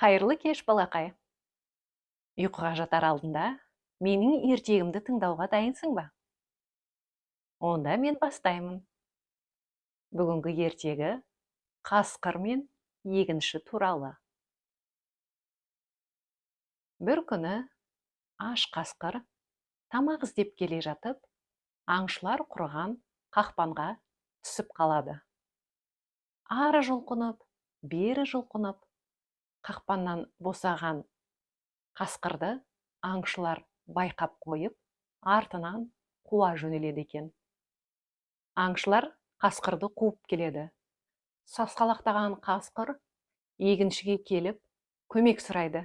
Қайырлы кеш, балақай. Ұйқыға жатар алдында менің ертегімді тыңдауға дайынсың ба? Онда мен бастаймын. Бүгінгі ертегі қасқыр мен егінші туралы. Бір күні аш қасқыр тамақ іздеп келе жатып, аңшылар құрған қақпанға түсіп қалады. Ары жұлқынып, бері жұлқынып, қақпаннан босаған қасқырды аңшылар байқап қойып, артынан қуа жөнеледі екен. Аңшылар қасқырды қуып келеді. Сасқалақтаған қасқыр егіншіге келіп, көмек сұрайды.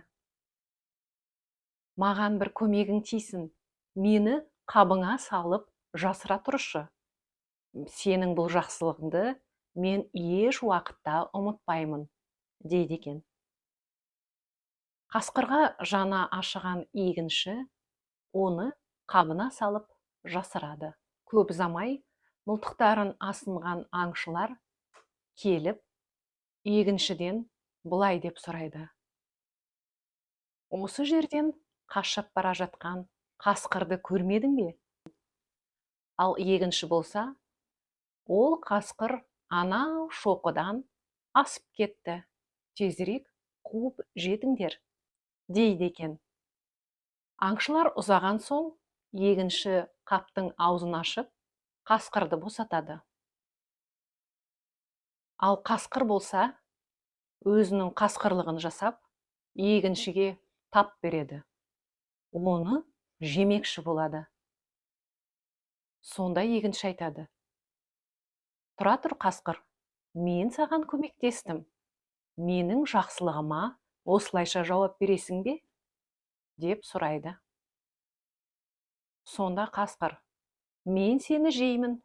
Маған бір көмегің тисін, мені қабыңа салып жасыра тұршы. Сенің бұл жақсылығыңды мен еш уақытта ұмытпаймын, дейді екен. Қасқырға жана ашыған егінші оны қабына салып жасырады. Көп ұзамай мылтықтарын асынған аңшылар келіп, егіншіден бұлай деп сұрайды. Осы жерден қашып бара жатқан қасқырды көрмедің бе? Ал егінші болса, ол қасқыр анау шоқыдан асып кетті. Тезірек қуып жетіңдер, дейді екен. Аңшылар ұзаған соң, егінші қаптың аузын ашып, қасқырды босатады. Ал қасқыр болса, өзінің қасқырлығын жасап, егіншіге тап береді. Оны жемекші болады. Сонда егінші айтады: «Тұра тұр, қасқыр, мен саған көмектестім. Менің жақсылығыма осылайша жауап бересің бе?» деп сұрайды. Сонда қасқыр: «Мен сені жеймін,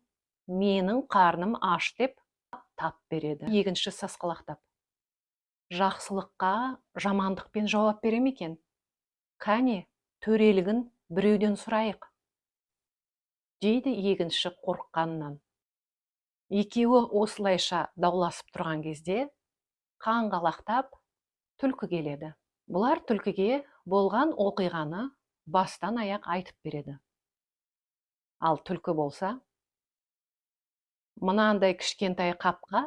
менің қарным аш» деп тап береді. Егінші сасқалақтап: «Жақсылыққа жамандықпен жауап берем екен. Кәне, төрелігін біреуден сұрайық», дейді егінші қорыққанынан. Екеуі осылайша дауласып тұрған кезде, қаңғалақтап түлкі келеді. Бұлар түлкіге болған оқиғаны бастан аяқ айтып береді. Ал түлкі болса, мынандай кішкентай қапқа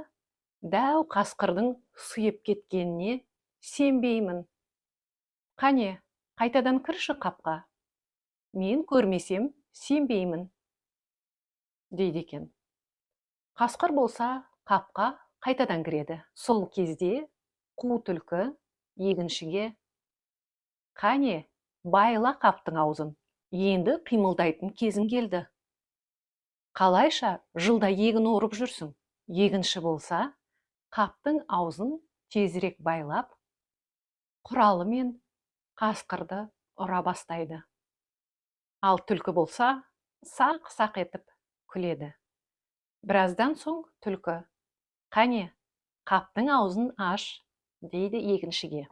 дәу қасқырдың сыйып кеткеніне сенбеймін. Қане, қайтадан кірші қапқа. Мен көрмесем сенбеймін, дейді екен. Қасқыр болса, қапқа қайтадан кіреді. Сол кезде қу түлкі егіншіге: «Қане, байла қаптың аузын. Енді қимылдайтын кезің келді. Қалайша жылда егін орып жүрсің?» Егінші болса, қаптың аузын тезірек байлап, құралымен қасқырды ұра бастайды. Ал түлкі болса, сақ-сақ етіп күледі. Біраздан соң түлкі: «Қане, қаптың аузын аш», дейді егіншіге.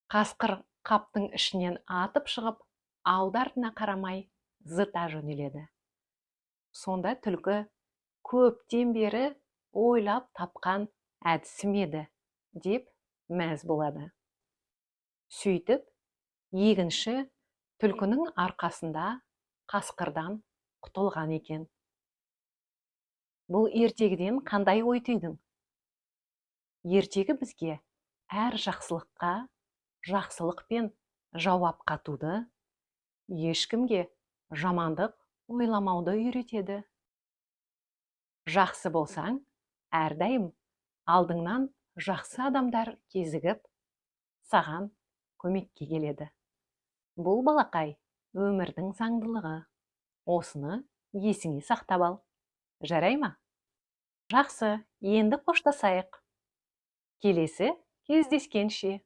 Қасқыр қаптың ішінен атып шығып, алды-артына қарамай зыта жөнеледі. Сонда түлкі көптен бері ойлап тапқан әдісім еді деп мәз болады. Сөйтіп, егінші түлкінің арқасында қасқырдан құтылған екен. Бұл ертегіден қандай ой түйдің? Ертегі бізге әр жақсылыққа жақсылықпен жауап қатуды, ешкімге жамандық ойламауды үйретеді. Жақсы болсаң, әрдайым алдыңнан жақсы адамдар кезігіп, саған көмекке келеді. Бұл, балақай, өмірдің заңдылығы. Осыны есіңе сақтап ал. Жарай ма? Жақсы, енді қоштасайық. Келесі кездескенше.